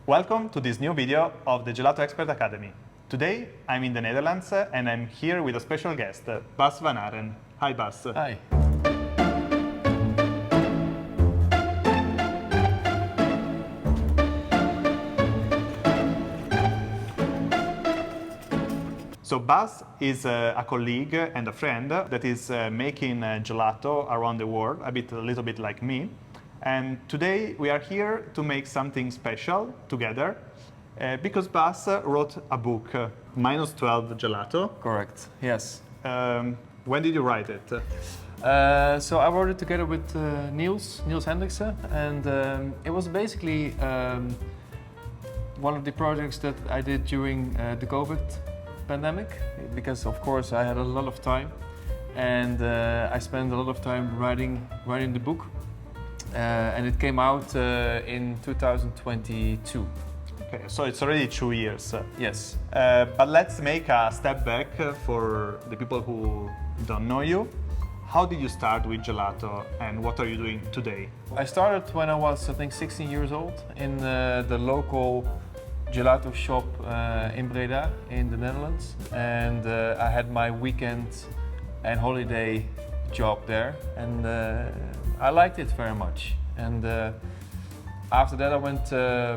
Welcome to this new video of the Gelato.expert Academy. Today I'm in the Netherlands and I'm here with a special guest, Bas van Haaren. Hi Bas. Hi. So Bas is a colleague and a friend that is making gelato around the world, a little bit like me. And today we are here to make something special together because Bas wrote a book, -12 Gelato. Correct, yes. When did you write it? So I wrote it together with Nils Hendrikse, and it was basically one of the projects that I did during the COVID pandemic, because of course I had a lot of time, and I spent a lot of time writing the book, and it came out in 2022. Okay, so it's already 2 years. Yes. But let's make a step back for the people who don't know you. How did you start with gelato and what are you doing today? I started when I was, I think, 16 years old in the local gelato shop in Breda in the Netherlands, and I had my weekend and holiday job there, and I liked it very much. And after that I went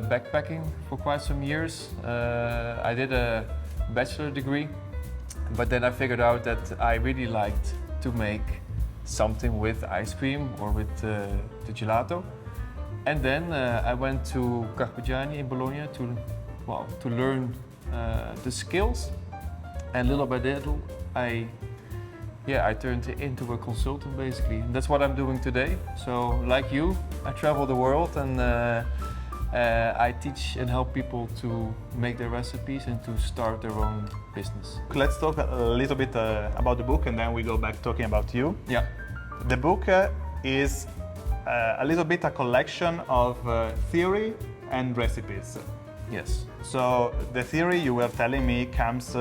backpacking for quite some years. I did a bachelor degree, but then I figured out that I really liked to make something with ice cream or with the gelato. And then I went to Croustillant in Bologna to learn the skills, and little by little I turned into a consultant basically. And that's what I'm doing today. So like you, I travel the world and I teach and help people to make their recipes and to start their own business. Let's talk a little bit about the book and then we go back talking about you. Yeah. The book is a little bit a collection of theory and recipes. Yes. So the theory you were telling me comes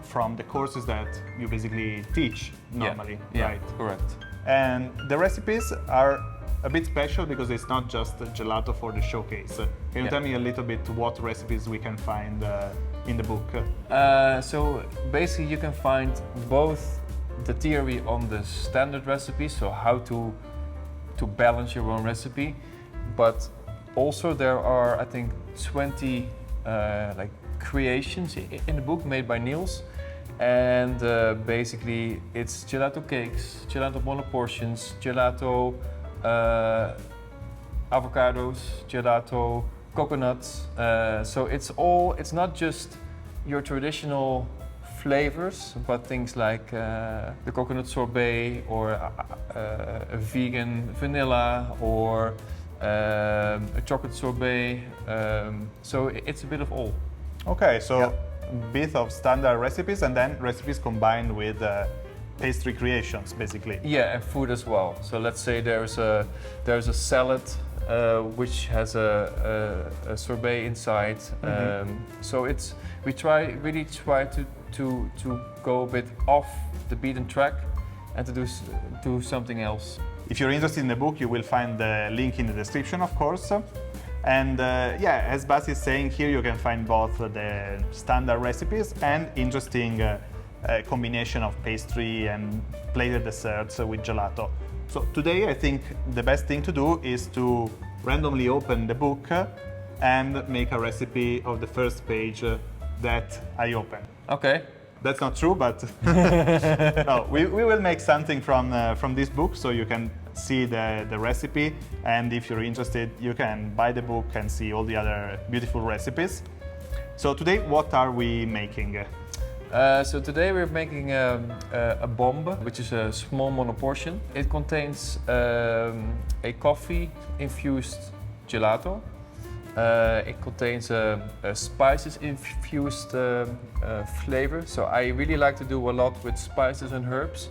from the courses that you basically teach normally, yeah, right? Correct. And the recipes are a bit special because it's not just gelato for the showcase. Can you tell me a little bit what recipes we can find in the book? So basically you can find both the theory on the standard recipe, so how to balance your own recipe, but also there are, I think, 20 like creations in the book made by Nils, and basically it's gelato cakes, gelato monoportions, gelato avocados, gelato coconuts. So it's not just your traditional flavors, but things like the coconut sorbet or a vegan vanilla or a chocolate sorbet. So it's a bit of all. Okay, so Yeah. a bit of standard recipes and then recipes combined with pastry creations, basically. Yeah, and food as well. So let's say there's a salad which has a sorbet inside. So we really try to go a bit off the beaten track and to do something else. If you're interested in the book, you will find the link in the description, of course. And yeah, as Bas is saying, here you can find both the standard recipes and interesting combination of pastry and plated desserts with gelato. So today I think the best thing to do is to randomly open the book and make a recipe of the first page that I open. Okay. That's not true, but no, we will make something from this book so you can see the recipe, and if you're interested you can buy the book and see all the other beautiful recipes. So today what are we making? So today we're making a bombe, which is a small monoportion. It contains a coffee infused gelato. It contains a spices infused flavor. So I really like to do a lot with spices and herbs.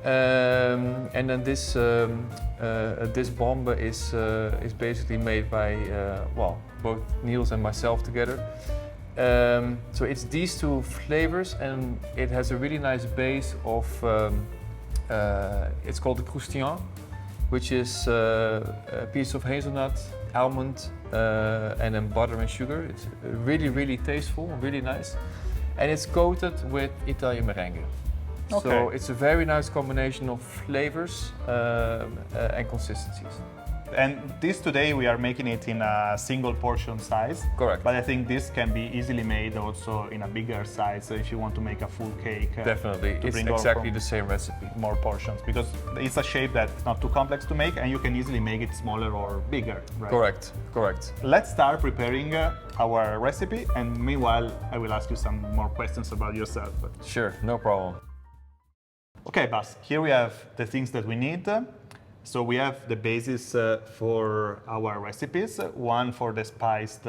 And then this bombe is basically made by both Nils and myself together. So it's these two flavors, and it has a really nice base of it's called the Croustillant, which is a piece of hazelnut, almond, and then butter and sugar. It's really, really tasteful, really nice. And it's coated with Italian meringue. Okay. So it's a very nice combination of flavors and consistencies. And this today we are making it in a single portion size. Correct. But I think this can be easily made also in a bigger size if you want to make a full cake. Definitely, it's bring exactly over the same recipe. more portions because it's a shape that's not too complex to make and you can easily make it smaller or bigger. Right? Correct, correct. Let's start preparing our recipe and meanwhile I will ask you some more questions about yourself. Sure, no problem. Okay, Bas, here we have the things that we need. So we have the basis for our recipes, one for the spiced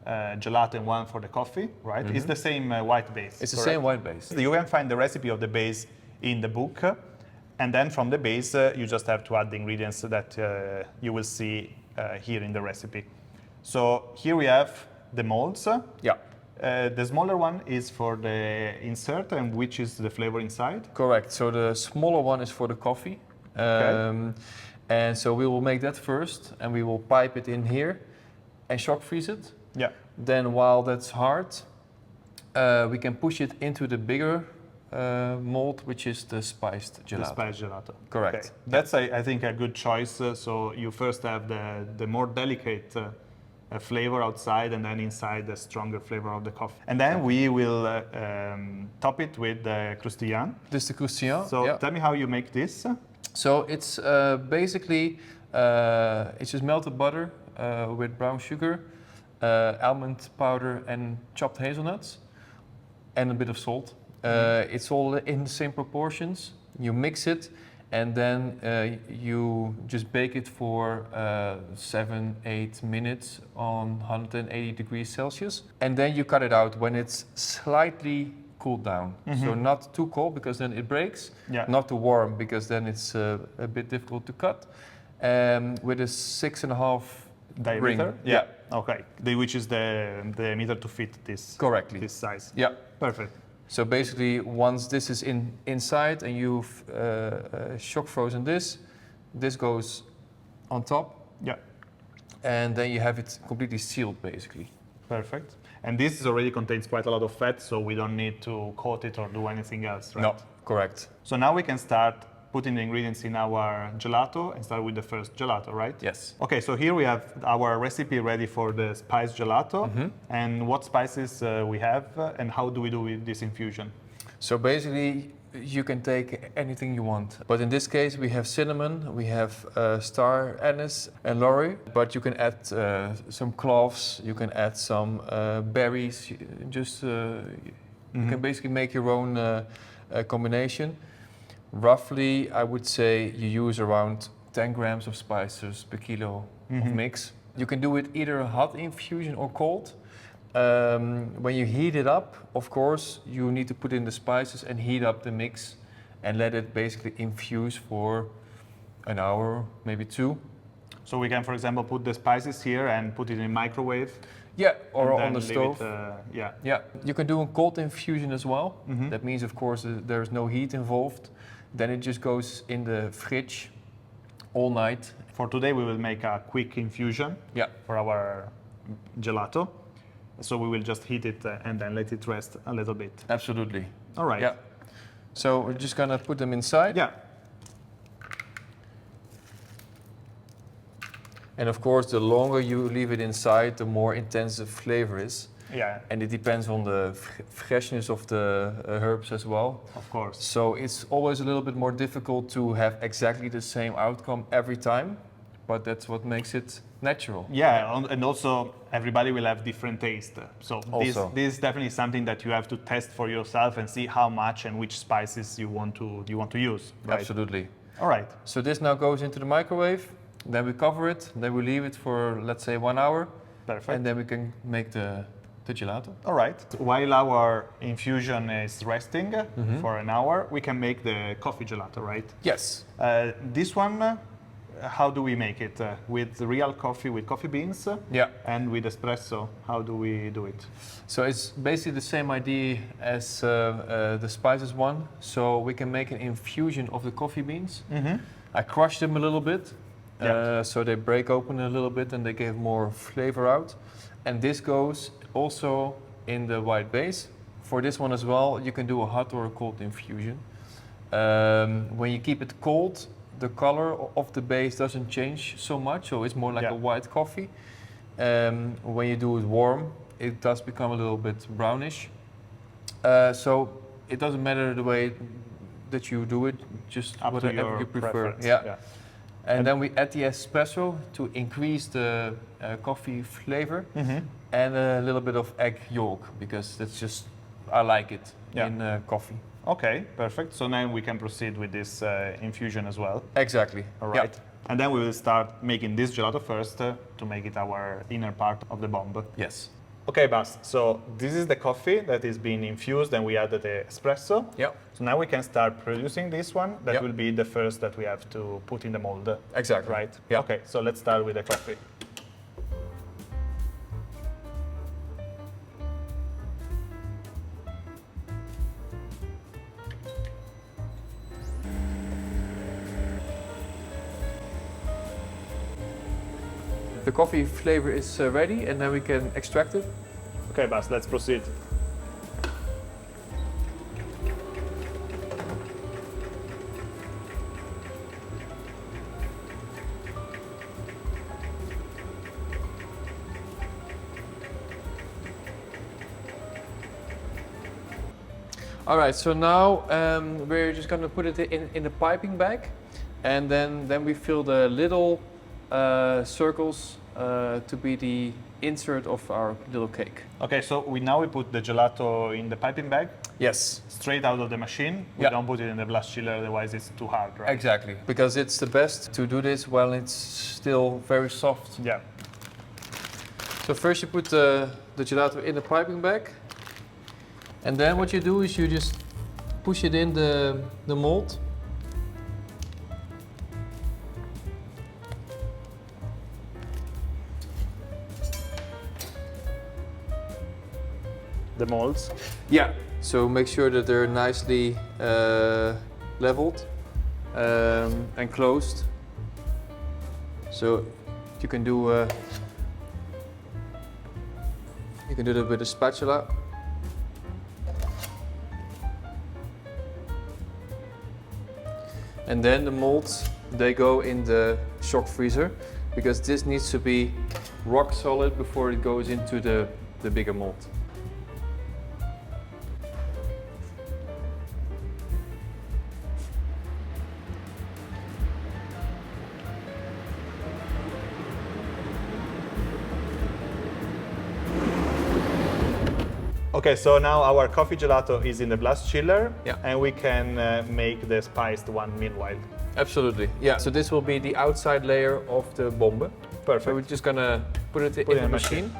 gelato and one for the coffee, right? It's the same white base. It's the correct? same white base. You can find the recipe of the base in the book, and then from the base you just have to add the ingredients that you will see here in the recipe. So here we have the molds. Yeah. The smaller one is for the insert, and which is the flavor inside. Correct. So the smaller one is for the coffee. And so we will make that first and we will pipe it in here and shock freeze it. Yeah. Then while that's hard, we can push it into the bigger mold, which is the spiced gelato. The spiced gelato. Correct. Okay. That's, I think, a good choice. So you first have the more delicate flavor outside and then inside the stronger flavor of the coffee. And then we will top it with the croustillant. This is the croustillant. So yeah. tell me how you make this. So it's basically it's just melted butter with brown sugar, almond powder and chopped hazelnuts and a bit of salt. It's all in the same proportions. You mix it and then you just bake it for 7-8 minutes on 180 degrees Celsius. And then you cut it out when it's slightly cooled down. So not too cold because then it breaks, not too warm because then it's a bit difficult to cut. With a 6.5 diameter? ring. Yeah. Okay. Which is the meter to fit this. Correctly. This size. Yeah. Perfect. So basically, once this is inside and you've shock frozen this goes on top. Yeah. And then you have it completely sealed, basically. Perfect. And this already contains quite a lot of fat, so we don't need to coat it or do anything else, right? No, correct. So now we can start putting the ingredients in our gelato and start with the first gelato, right? Yes. Okay, so here we have our recipe ready for the spiced gelato. And what spices we have and how do we do with this infusion? So basically, you can take anything you want. But in this case, we have cinnamon, we have star anise and laurie. But you can add some cloves, you can add some berries. Just you can basically make your own combination. Roughly, I would say you use around 10 grams of spices per kilo of mix. You can do it either a hot infusion or cold. When you heat it up, of course, you need to put in the spices and heat up the mix and let it basically infuse for an hour, maybe 2. So we can, for example, put the spices here and put it in a microwave. Yeah, or and on the then stove. Leave it, Yeah, you can do a cold infusion as well. That means, of course, there's no heat involved. Then it just goes in the fridge all night. For today, we will make a quick infusion for our gelato. So we will just heat it and then let it rest a little bit. Absolutely. All right. Yeah. So we're just gonna put them inside. Yeah. And of course, the longer you leave it inside, the more intense the flavor is. Yeah. And it depends on the freshness of the herbs as well. Of course. So it's always a little bit more difficult to have exactly the same outcome every time, but that's what makes it natural. Yeah, and also everybody will have different taste. So this is definitely something that you have to test for yourself and see how much and which spices you want to use. Right? Absolutely. All right. So this now goes into the microwave. Then we cover it. Then we leave it for, let's say, 1 hour. Perfect. And then we can make the gelato. All right. While our infusion is resting for an hour, we can make the coffee gelato, right? Yes. This one, how do we make it? With real coffee, with coffee beans? Yeah. And with espresso, how do we do it? So it's basically the same idea as the spices one. So we can make an infusion of the coffee beans. I crush them a little bit. So they break open a little bit and they give more flavor out. And this goes also in the white base. For this one as well, you can do a hot or a cold infusion. When you keep it cold, the color of the base doesn't change so much, so it's more like a white coffee. When you do it warm, it does become a little bit brownish. So it doesn't matter the way that you do it, just Up to whatever your you prefer. preference. Yeah. And then we add the espresso to increase the coffee flavor, and a little bit of egg yolk, because that's just, I like it in coffee. Okay, perfect. So now we can proceed with this infusion as well. Exactly. All right. And then we will start making this gelato first to make it our inner part of the bomb. Yes. Okay, Bas, so this is the coffee that is being infused and we added the espresso. Yeah. So now we can start producing this one. That Yep. will be the first that we have to put in the mold. Exactly. Right? Yeah. Okay, so let's start with the coffee. The coffee flavor is ready, and then we can extract it. Okay, Bas, let's proceed. All right, so now we're just gonna put it in a piping bag, and then we fill the little circles to be the insert of our little cake. Okay, so we put the gelato in the piping bag, Yes, straight out of the machine. We Yeah. don't put it in the blast chiller, otherwise it's too hard, right? exactly. Because it's the best to do this while it's still very soft. Yeah. So first you put the gelato in the piping bag, and then what you do is you just push it in the mold. The molds. Yeah. So make sure that they're nicely leveled and closed. So you can do that with a spatula. And then the molds, they go in the shock freezer, because this needs to be rock solid before it goes into the bigger mold. Okay, so now our coffee gelato is in the blast chiller, Yeah. and we can make the spiced one meanwhile. Absolutely, yeah. So this will be the outside layer of the bombe. Perfect. So we're just gonna put it in the machine.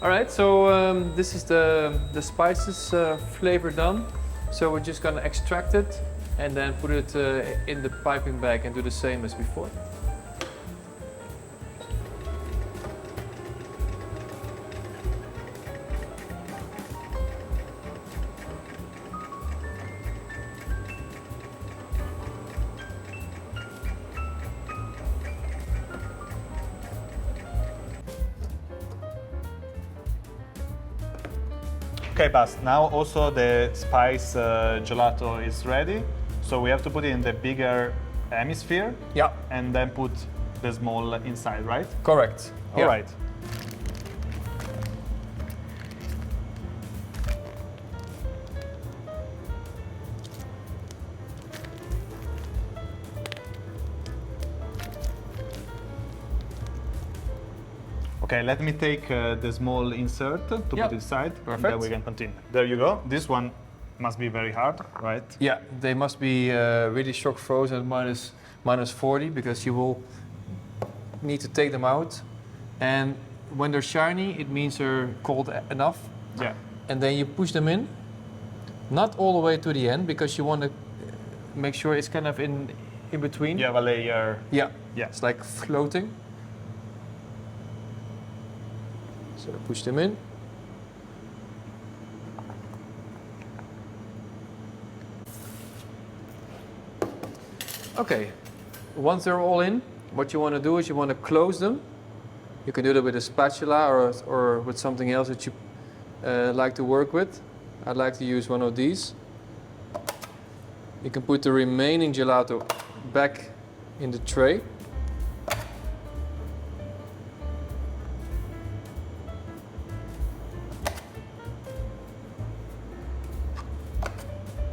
All right, so this is the spices flavor done. So we're just gonna extract it and then put it in the piping bag and do the same as before. Okay, Bas, now also the spice gelato is ready. So we have to put it in the bigger hemisphere Yeah, and then put the small inside, right? correct. All right. Okay, let me take the small insert to Yep. put inside, and then Perfect. we can continue. There you go. This one must be very hard, right? Yeah, they must be really shock frozen at minus 40, because you will need to take them out. And when they're shiny, it means they're cold enough. Yeah. And then you push them in, not all the way to the end, because you want to make sure it's kind of in between. You have a layer. Yeah, Yeah. it's like floating. So push them in. Okay, once they're all in, what you want to do is you want to close them. You can do that with a spatula or with something else that you like to work with. I'd like to use one of these. You can put the remaining gelato back in the tray.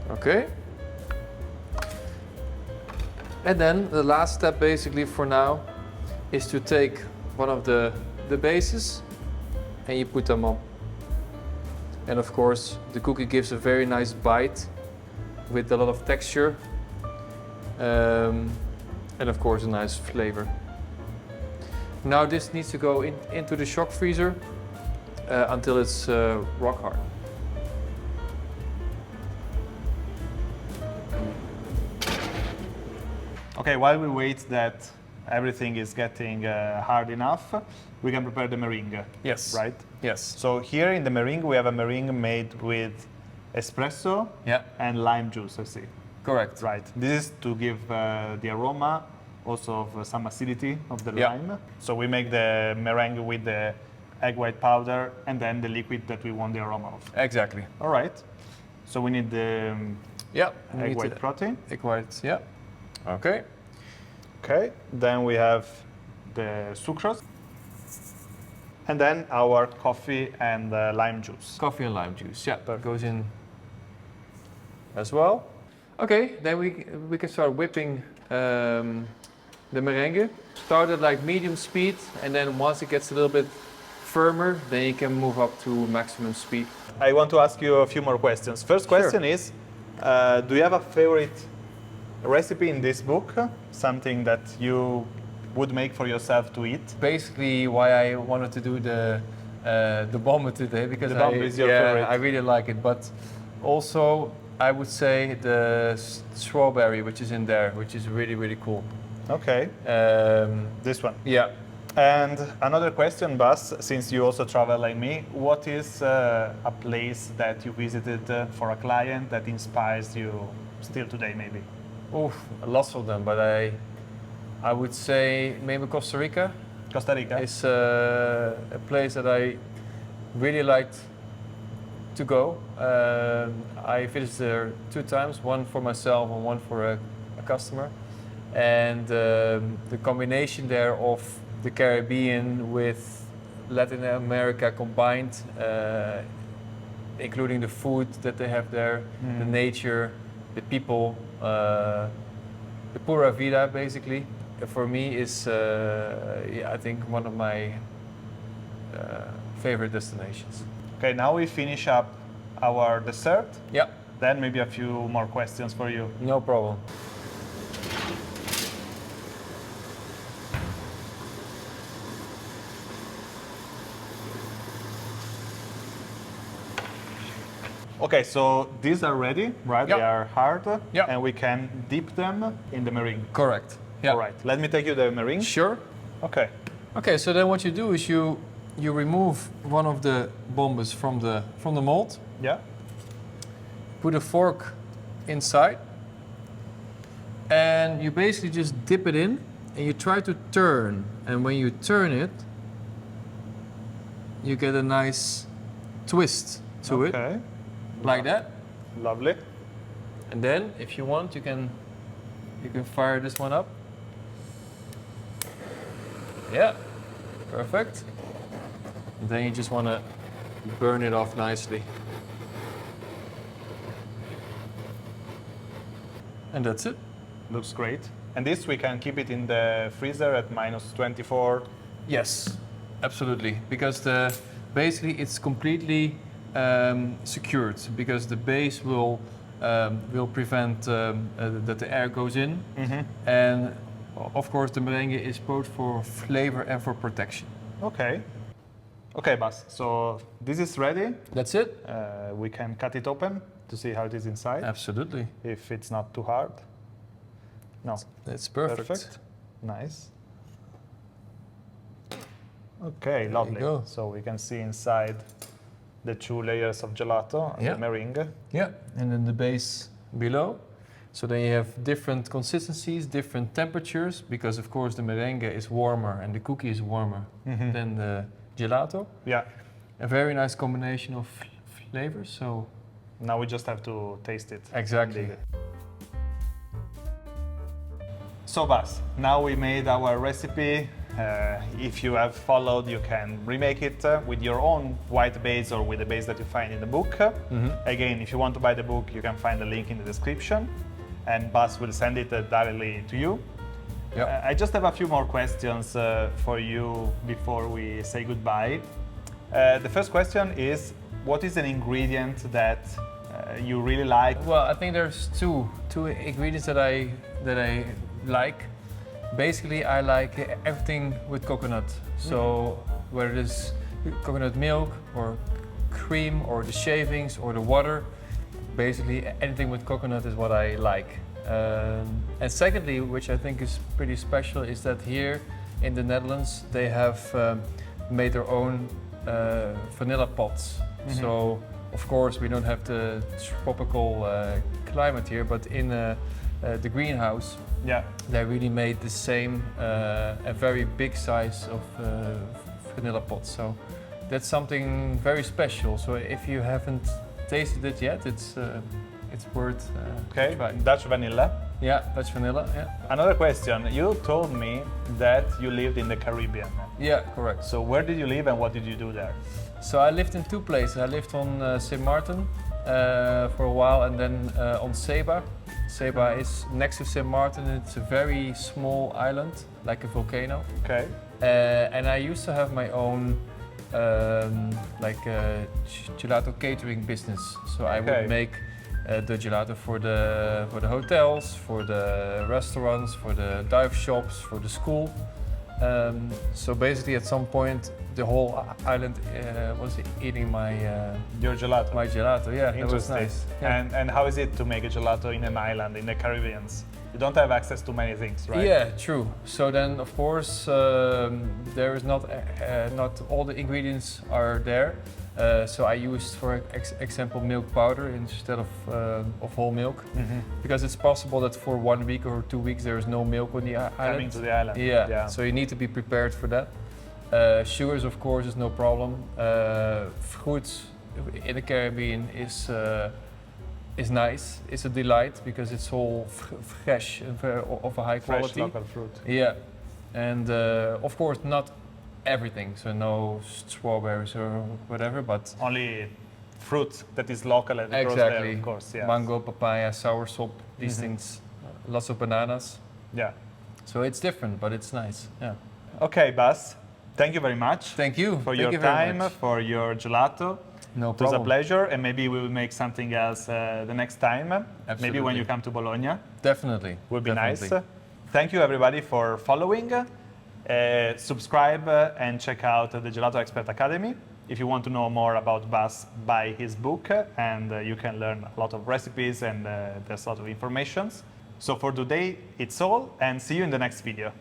Okay. And then the last step basically for now is to take one of the bases and you put them on. And of course the cookie gives a very nice bite with a lot of texture and of course a nice flavor. Now this needs to go into the shock freezer until it's rock hard. Okay, while we wait that everything is getting hard enough, we can prepare the meringue. Yes. Right? Yes. So here in the meringue, we have a meringue made with espresso and lime juice, I see. Correct. Right. This is to give the aroma, also of some acidity of the lime. So we make the meringue with the egg white powder and then the liquid that we want the aroma of. Exactly. All right. So we need the egg white protein. Egg white, yeah. Okay. Okay. Then we have the sucrose. And then our coffee and lime juice. Coffee and lime juice, yeah. That goes in as well. Okay, then we can start whipping the meringue. Start at like medium speed, and then once it gets a little bit firmer, then you can move up to maximum speed. I want to ask you a few more questions. First question is, do you have a favorite recipe in this book? Something that you would make for yourself to eat? Basically, why I wanted to do the bombe today, because the bombe is your favorite. I really like it. But also, I would say the strawberry, which is in there, which is really, really cool. Okay. This one. Yeah. And another question, Bas, since you also travel like me, what is a place that you visited for a client that inspires you still today, maybe? Oh, lots of them, but I would say maybe Costa Rica. Costa Rica is a place that I really liked to go. I visited there 2 times, one for myself and one for a customer. And the combination there of the Caribbean with Latin America combined, including the food that they have there, the nature, the people, the pura vida basically, for me is, I think, one of my favorite destinations. Okay, now we finish up our dessert. Yeah. Then maybe a few more questions for you. No problem. Okay, so these are ready, right? Yeah. They are hard, Yeah. and we can dip them in the meringue. Correct. Yeah. All right, let me take you the meringue. Sure. Okay. Okay, so then what you do is you remove one of the bombes from the mold. Yeah. Put a fork inside, and you basically just dip it in, and you try to turn. And when you turn it, you get a nice twist to it, Okay. like that. Lovely. And then, if you want, you can fire this one up. Yeah, perfect. And then you just want to burn it off nicely. And that's it. Looks great. And this we can keep it in the freezer at -24. Yes, absolutely. Because basically it's completely secured, because the base will prevent that the air goes in. And of course the meringue is both for flavor and for protection. Okay. Okay, Bas. So this is ready. That's it. We can cut it open to see how it is inside. Absolutely. If it's not too hard. No. That's perfect. Perfect. Nice. Okay, lovely. go. So we can see inside the 2 layers of gelato and Yeah. the meringue. Yeah, and then the base below. So then you have different consistencies, different temperatures, because of course the meringue is warmer and the cookie is warmer than the gelato. Yeah. A very nice combination of flavors. So Now we just have to taste it. exactly. Indeed. So Bas, now we made our recipe. If you have followed, you can remake it with your own white base or with the base that you find in the book. Again, if you want to buy the book, you can find the link in the description, and Bas will send it directly to you. Yeah. I just have a few more questions for you before we say goodbye. The first question is, what is an ingredient that you really like? Well, I think there's two ingredients that I like. Basically, I like everything with coconut. So whether it is coconut milk or cream or the shavings or the water, basically anything with coconut is what I like. And secondly, which I think is pretty special, is that here in the Netherlands they have made their own vanilla pots. So of course we don't have the tropical climate here, but in the greenhouse, Yeah. they really made the same, a very big size of vanilla pots. So that's something very special. So if you haven't tasted it yet, it's worth Okay. trying. Dutch vanilla. Yeah, Dutch vanilla. Yeah. Another question. You told me that you lived in the Caribbean. Yeah, correct. So where did you live and what did you do there? So I lived in two places. I lived on St. Martin for a while, and then on Seba. Seba is next to St. Martin. It's a very small island, like a volcano. Okay. And I used to have my own gelato catering business. So I Okay. would make the gelato for the hotels, for the restaurants, for the dive shops, for the school. So basically, at some point, the whole island was eating Your gelato. my gelato. Yeah, that was Interesting. nice. Yeah. And how is it to make a gelato in an island in the Caribbean? You don't have access to many things, right? Yeah, true. So then, of course, there is not all the ingredients are there. So I used, for example, milk powder instead of whole milk, because it's possible that for 1 week or 2 weeks there is no milk on the island. Coming to the island. Yeah. So you need to be prepared for that. Sugars, of course, is no problem. Fruits in the Caribbean is nice. It's a delight because it's all fresh and of a high Fresh quality. local fruit. Yeah, and of course not everything. So no strawberries or whatever, but Only fruit that is local and grows there, of course. Yeah. mango, papaya, soursop, these things. Lots of bananas. Yeah. So it's different, but it's nice. Yeah. Okay, Bas. Thank you very much Thank you for Thank your you very time, much. for your gelato. No It was a problem. pleasure, and maybe we will make something else the next time. Maybe when Absolutely. you come to Bologna. Definitely. Would be Definitely. nice. Thank you everybody for following. Subscribe and check out the Gelato.expert Academy. If you want to know more about Bas, buy his book and you can learn a lot of recipes and there's a lot of information. So for today, it's all, and see you in the next video.